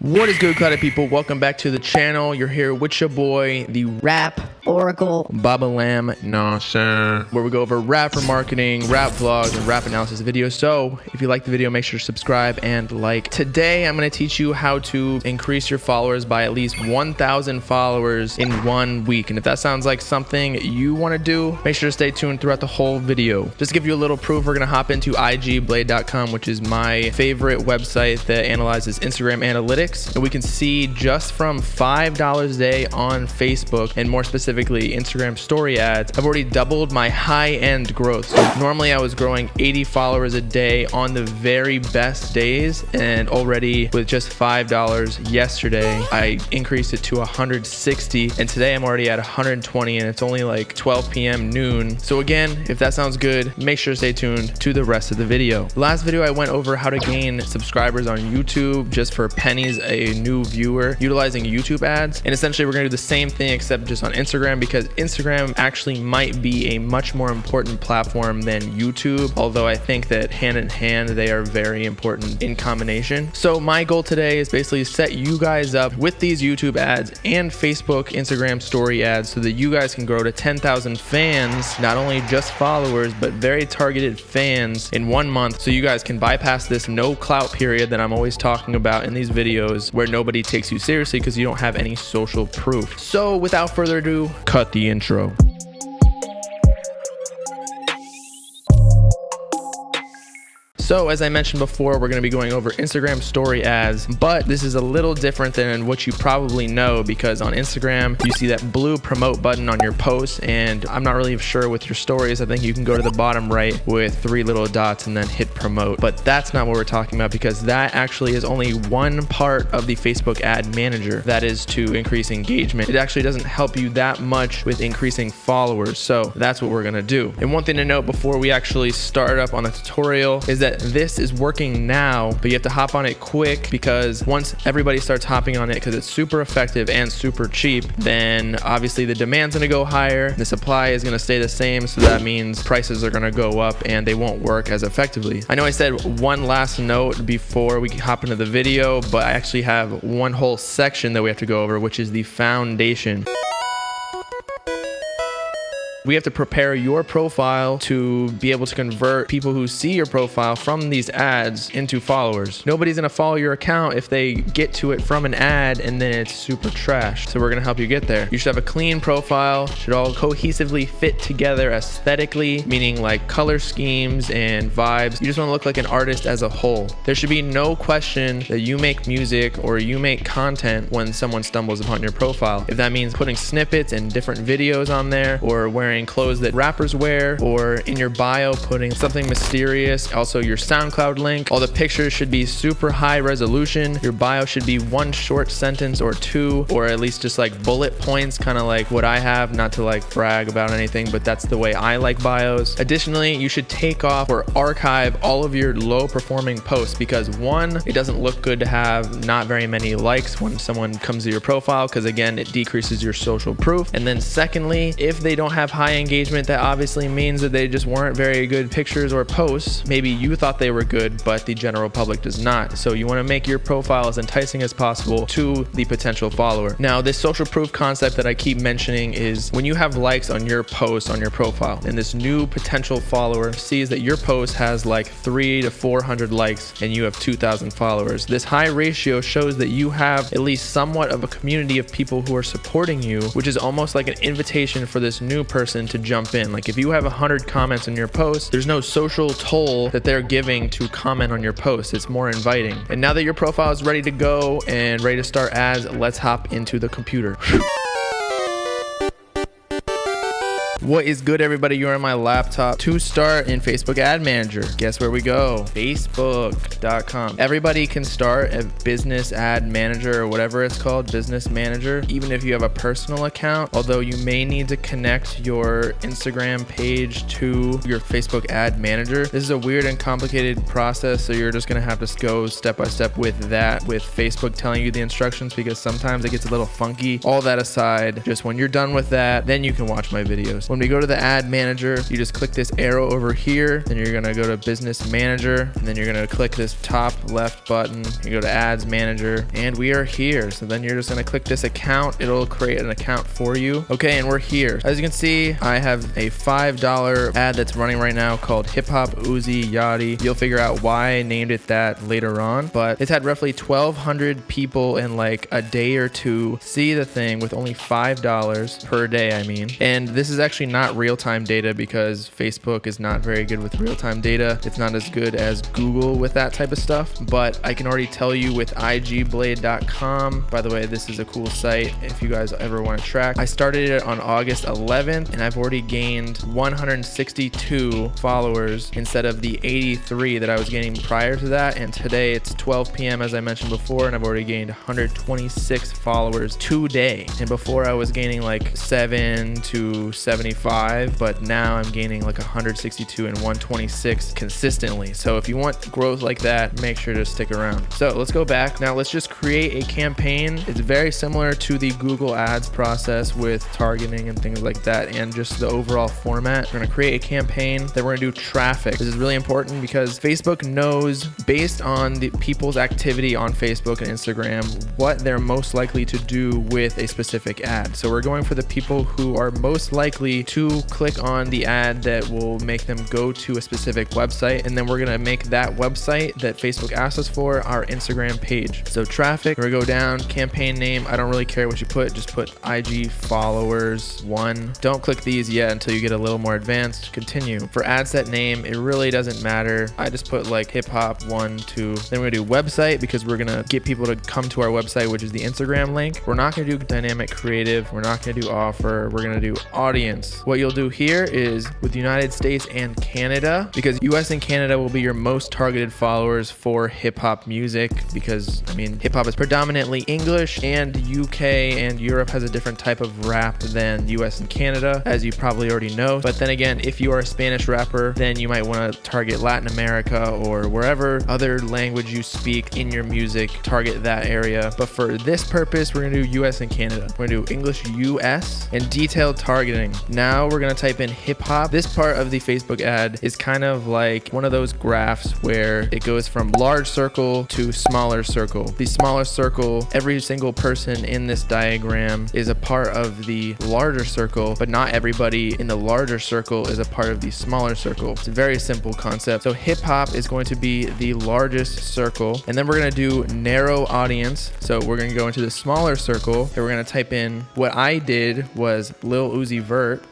What is good, Clouded people? Welcome back to the channel. You're here with your boy, the Rap Oracle Baba Lamb, where we go over rapper marketing, rap vlogs, and rap analysis videos. So if you like the video, make sure to subscribe and like. Today, I'm going to teach you how to increase your followers by at least 1,000 followers in 1 week. And if that sounds like something you want to do, make sure to stay tuned throughout the whole video. Just to give you a little proof, we're going to hop into igblade.com, which is my favorite website that analyzes Instagram analytics. And we can see just from $5 a day on Facebook, and more specifically Instagram story ads, I've already doubled my high-end growth. So normally I was growing 80 followers a day on the very best days, and already with just $5 yesterday, I increased it to 160, and today I'm already at 120, and it's only like 12 p.m. noon. So again, if that sounds good, make sure to stay tuned to the rest of the video. Last video I went over how to gain subscribers on YouTube just for pennies a new viewer utilizing YouTube ads, and essentially we're gonna do the same thing except just on Instagram, because Instagram actually might be a much more important platform than YouTube, although I think that hand in hand they are very important in combination. So my goal today is basically set you guys up with these YouTube ads and Facebook Instagram story ads so that you guys can grow to 10,000 fans, not only just followers but very targeted fans in 1 month, so you guys can bypass this no clout period that I'm always talking about in these videos, where nobody takes you seriously because you don't have any social proof. So without further ado, cut the intro. So as I mentioned before, we're going to be going over Instagram story ads, but this is a little different than what you probably know, because on Instagram, you see that blue promote button on your post, and I'm not really sure with your stories. I think you can go to the bottom right with 3 little dots and then hit promote, but that's not what we're talking about, because that actually is only one part of the Facebook ad manager. That is to increase engagement. It actually doesn't help you that much with increasing followers. So that's what we're going to do. And one thing to note before we actually start up on the tutorial is that this is working now, but you have to hop on it quick, because once everybody starts hopping on it, because it's super effective and super cheap, then obviously the demand's gonna go higher, the supply is gonna stay the same, so that means prices are gonna go up and they won't work as effectively. I know I said one last note before we hop into the video, but I actually have one whole section that we have to go over, which is the foundation. We have to prepare your profile to be able to convert people who see your profile from these ads into followers. Nobody's gonna follow your account if they get to it from an ad and then it's super trash. So we're gonna help you get there. You should have a clean profile, should all cohesively fit together aesthetically, meaning like color schemes and vibes. You just wanna look like an artist as a whole. There should be no question that you make music or you make content when someone stumbles upon your profile. If that means putting snippets and different videos on there, or wearing clothes that rappers wear, or in your bio putting something mysterious, also your SoundCloud link. All the pictures should be super high resolution. Your bio should be 1 short sentence or 2, or at least just like bullet points, kind of like what I have, not to like brag about anything, but that's the way I like bios. Additionally, you should take off or archive all of your low performing posts, because one, it doesn't look good to have not very many likes when someone comes to your profile, because again, it decreases your social proof. And then secondly, if they don't have high engagement, that obviously means that they just weren't very good pictures or posts. Maybe you thought they were good, but the general public does not. So you want to make your profile as enticing as possible to the potential follower. Now, this social proof concept that I keep mentioning is when you have likes on your post on your profile, and this new potential follower sees that your post has like 300 to 400 likes and you have 2,000 followers. This high ratio shows that you have at least somewhat of a community of people who are supporting you, which is almost like an invitation for this new person to jump in. Like if you have 100 comments on your post, there's no social toll that they're giving to comment on your post. It's more inviting. And now that your profile is ready to go and ready to start ads, let's hop into the computer. What is good, everybody? You're on my laptop. To start in Facebook Ad Manager, guess where we go? Facebook.com. Everybody can start a business ad manager, or whatever it's called, business manager, even if you have a personal account, although you may need to connect your Instagram page to your Facebook Ad Manager. This is a weird and complicated process, so you're just gonna have to go step by step with that, with Facebook telling you the instructions, because sometimes it gets a little funky. All that aside, just when you're done with that, then you can watch my videos. When we go to the ad manager, you just click this arrow over here, then you're gonna go to business manager, and then you're gonna click this top left button, you go to ads manager, and we are here. So then you're just gonna click this account, it'll create an account for you. Okay, and we're here. As you can see, I have a $5 ad that's running right now called Hip Hop Uzi Yachty. You'll figure out why I named it that later on, but it's had roughly 1,200 people in like a day or two see the thing with only $5 per day, I mean. And this is actually not real-time data because Facebook is not very good with real-time data. It's not as good as Google with that type of stuff, but I can already tell you with igblade.com, by the way, this is a cool site if you guys ever want to track. I started it on August 11th and I've already gained 162 followers instead of the 83 that I was gaining prior to that. And today it's 12 p.m. as I mentioned before, and I've already gained 126 followers today. And before I was gaining like 7 to 75, but now I'm gaining like 162 and 126 consistently. So if you want growth like that, make sure to stick around. So let's go back. Now let's just create a campaign. It's very similar to the Google Ads process with targeting and things like that, and just the overall format. We're gonna create a campaign, then we're gonna do traffic. This is really important because Facebook knows based on the people's activity on Facebook and Instagram what they're most likely to do with a specific ad. So we're going for the people who are most likely to click on the ad that will make them go to a specific website, and then we're gonna make that website that Facebook asks us for our Instagram page. So traffic, we're gonna go down, campaign name, I don't really care what you put, just put IG followers 1. Don't click these yet until you get a little more advanced. Continue. For ad set name, it really doesn't matter. I just put like hip hop 1, 2. Then we're gonna do website because we're gonna get people to come to our website, which is the Instagram link. We're not gonna do dynamic creative. We're not gonna do offer. We're gonna do audience. What you'll do here is with the United States and Canada, because US and Canada will be your most targeted followers for hip hop music, because I mean, hip hop is predominantly English, and UK and Europe has a different type of rap than US and Canada, as you probably already know. But then again, if you are a Spanish rapper, then you might want to target Latin America or wherever other language you speak in your music, target that area. But for this purpose, we're gonna do US and Canada. We're gonna do English US and detailed targeting. Now we're gonna type in hip hop. This part of the Facebook ad is kind of like one of those graphs where it goes from large circle to smaller circle. The smaller circle, every single person in this diagram is a part of the larger circle, but not everybody in the larger circle is a part of the smaller circle. It's a very simple concept. So hip hop is going to be the largest circle, and then we're gonna do narrow audience. So we're gonna go into the smaller circle, and we're gonna type in, what I did was Lil Uzi Vert,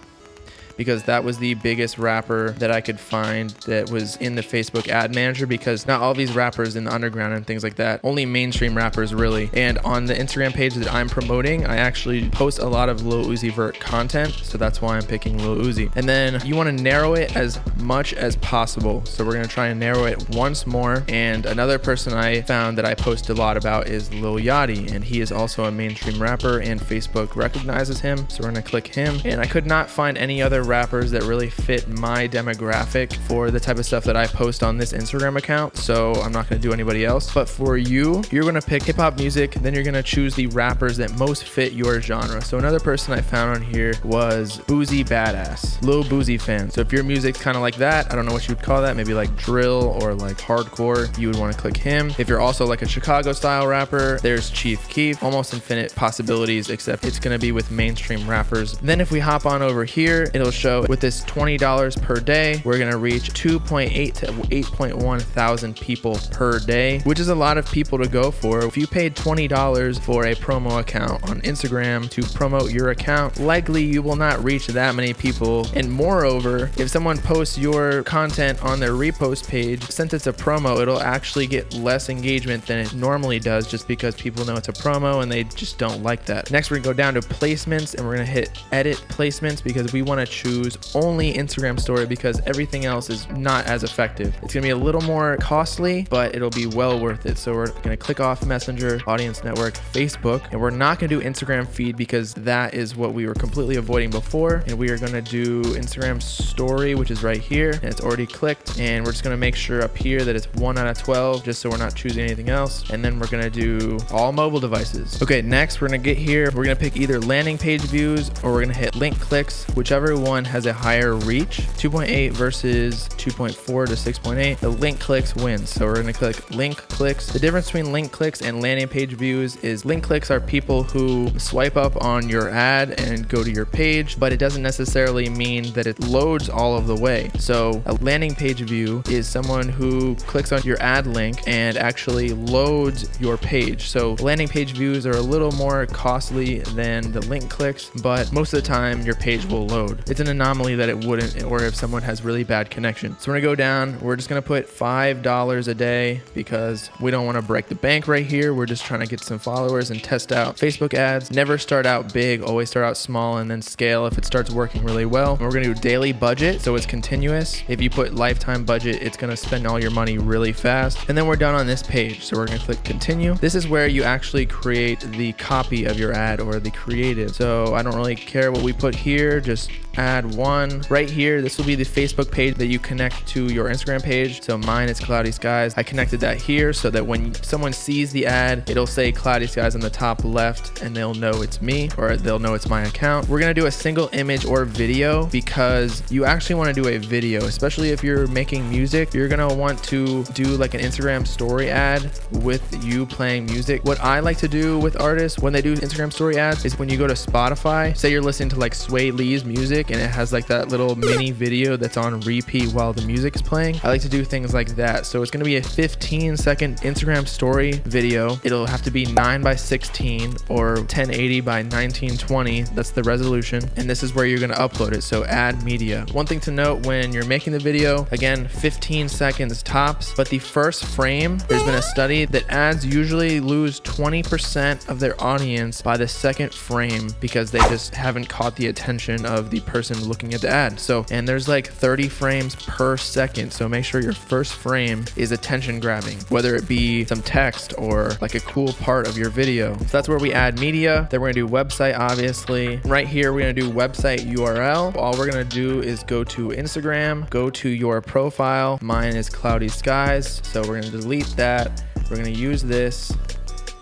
because that was the biggest rapper that I could find that was in the Facebook ad manager, because not all these rappers in the underground and things like that, only mainstream rappers really. And on the Instagram page that I'm promoting, I actually post a lot of Lil Uzi Vert content, so that's why I'm picking Lil Uzi. And then you want to narrow it as much as possible. So we're going to try and narrow it once more. And another person I found that I post a lot about is Lil Yachty, and he is also a mainstream rapper and Facebook recognizes him. So we're going to click him, and I could not find any other rappers that really fit my demographic for the type of stuff that I post on this Instagram account, so I'm not going to do anybody else. But for you, you're going to pick hip hop music, then you're going to choose the rappers that most fit your genre. So another person I found on here was Boozy Badass, Lil Boozy fan. So if your music's kind of like that, I don't know what you would call that, maybe like drill or like hardcore, you would want to click him. If you're also like a Chicago style rapper, there's Chief Keef. Almost infinite possibilities, except it's going to be with mainstream rappers. Then if we hop on over here, it'll show with this $20 per day, we're gonna reach 2.8 to 8.1 thousand people per day, which is a lot of people to go for. If you paid $20 for a promo account on Instagram to promote your account, likely you will not reach that many people. And moreover, if someone posts your content on their repost page, since it's a promo, it'll actually get less engagement than it normally does, just because people know it's a promo and they just don't like that. Next, we're gonna go down to placements, and we're gonna hit edit placements, because we want to choose only Instagram story, because everything else is not as effective. It's gonna be a little more costly, but it'll be well worth it. So we're gonna click off Messenger, Audience Network, Facebook, and we're not gonna do Instagram feed because that is what we were completely avoiding before. And we are gonna do Instagram story, which is right here, and it's already clicked. And we're just gonna make sure up here that it's 1 out of 12, just so we're not choosing anything else. And then we're gonna do all mobile devices. Okay, next we're gonna get here. We're gonna pick either landing page views, or we're gonna hit link clicks, whichever one one has a higher reach, 2.8 versus 2.4 to 6.8. The link clicks wins. So we're gonna click link clicks. The difference between link clicks and landing page views is link clicks are people who swipe up on your ad and go to your page, but it doesn't necessarily mean that it loads all of the way. So a landing page view is someone who clicks on your ad link and actually loads your page. So landing page views are a little more costly than the link clicks, but most of the time your page will load. It's an anomaly that it wouldn't, or if someone has really bad connection. So we're gonna go down, we're just gonna put $5 a day because we don't wanna break the bank right here. We're just trying to get some followers and test out Facebook ads. Never start out big, always start out small and then scale if it starts working really well. And we're gonna do daily budget, so it's continuous. If you put lifetime budget, it's gonna spend all your money really fast. And then we're done on this page. So we're gonna click continue. This is where you actually create the copy of your ad or the creative. So I don't really care what we put here, just add one right here. This will be the Facebook page that you connect to your Instagram page. So mine is Cloudy Skies. I connected that here so that when someone sees the ad, it'll say Cloudy Skies on the top left and they'll know it's me, or they'll know it's my account. We're gonna do a single image or video because you actually want to do a video, especially if you're making music. You're gonna want to do like an Instagram story ad with you playing music. What I like to do with artists when they do Instagram story ads is when you go to Spotify, say you're listening to like Sway Lee's music and it has like that little mini video that's on repeat while the music is playing. I like to do things like that. So it's gonna be a 15-second Instagram story video. It'll have to be 9:16 or 1080x1920. That's the resolution. And this is where you're gonna upload it. So add media. One thing to note when you're making the video, again, 15 seconds tops, but the first frame, there's been a study that ads usually lose 20% of their audience by the second frame because they just haven't caught the attention of the person looking at the ad. So, and there's like 30 frames per second. So make sure your first frame is attention grabbing, whether it be some text or like a cool part of your video. So that's where we add media. Then we're gonna do website, obviously. Right here, we're gonna do website URL. All we're gonna do is go to Instagram, go to your profile. Mine is Cloudy Skies. So we're gonna delete that. We're gonna use this,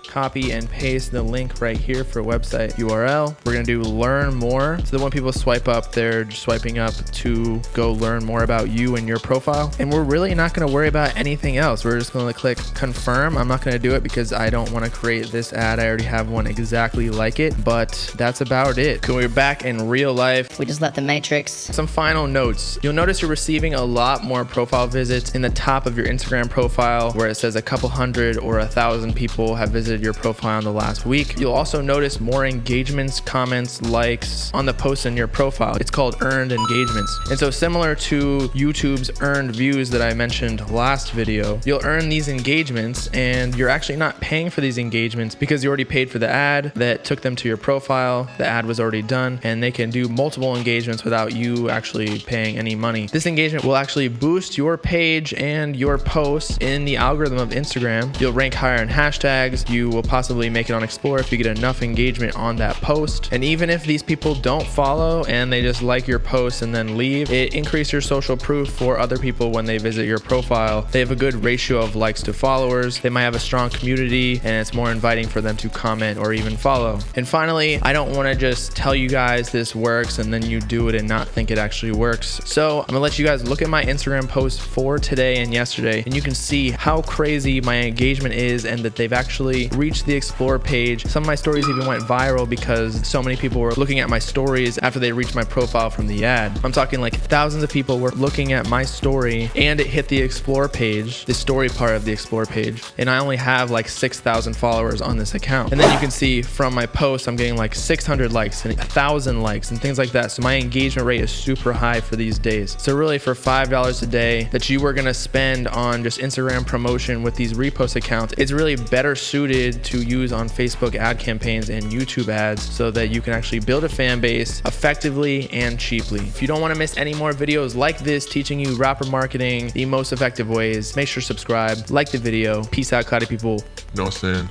copy and paste the link right here for website URL. We're gonna do learn more. So that when people swipe up, they're just swiping up to go learn more about you and your profile. And we're really not gonna worry about anything else. We're just gonna click confirm. I'm not gonna do it because I don't wanna create this ad. I already have one exactly like it, but that's about it. We're back in real life. We just let the matrix. Some final notes. You'll notice you're receiving a lot more profile visits in the top of your Instagram profile where it says a couple hundred or 1,000 people have visited your profile in the last week. You'll also notice more engagements, comments, likes on the posts in your profile. It's called earned engagements. And so similar to YouTube's earned views that I mentioned last video, you'll earn these engagements and you're actually not paying for these engagements because you already paid for the ad that took them to your profile. The ad was already done and they can do multiple engagements without you actually paying any money. This engagement will actually boost your page and your posts in the algorithm of Instagram. You'll rank higher in hashtags. You will possibly make it on Explore if you get enough engagement on that post. And even if these people don't follow and they just like your post and then leave, it increases your social proof for other people when they visit your profile. They have a good ratio of likes to followers. They might have a strong community and it's more inviting for them to comment or even follow. And finally, I don't want to just tell you guys this works and then you do it and not think it actually works. So I'm gonna let you guys look at my Instagram posts for today and yesterday, and you can see how crazy my engagement is and that they've actually reached the Explore page. Some of my stories even went viral because so many people were looking at my stories after they reached my profile from the ad. I'm talking like thousands of people were looking at my story and it hit the Explore page, the story part of the Explore page. And I only have like 6,000 followers on this account. And then you can see from my posts, I'm getting like 600 likes and 1,000 likes and things like that. So my engagement rate is super high for these days. So really for $5 a day that you were gonna spend on just Instagram promotion with these repost accounts, it's really better suited to use on Facebook ad campaigns and YouTube ads so that you can actually build a fan base effectively and cheaply. If you don't want to miss any more videos like this teaching you rapper marketing the most effective ways, make sure to subscribe, like the video. Peace out, Cloudy people. No sin.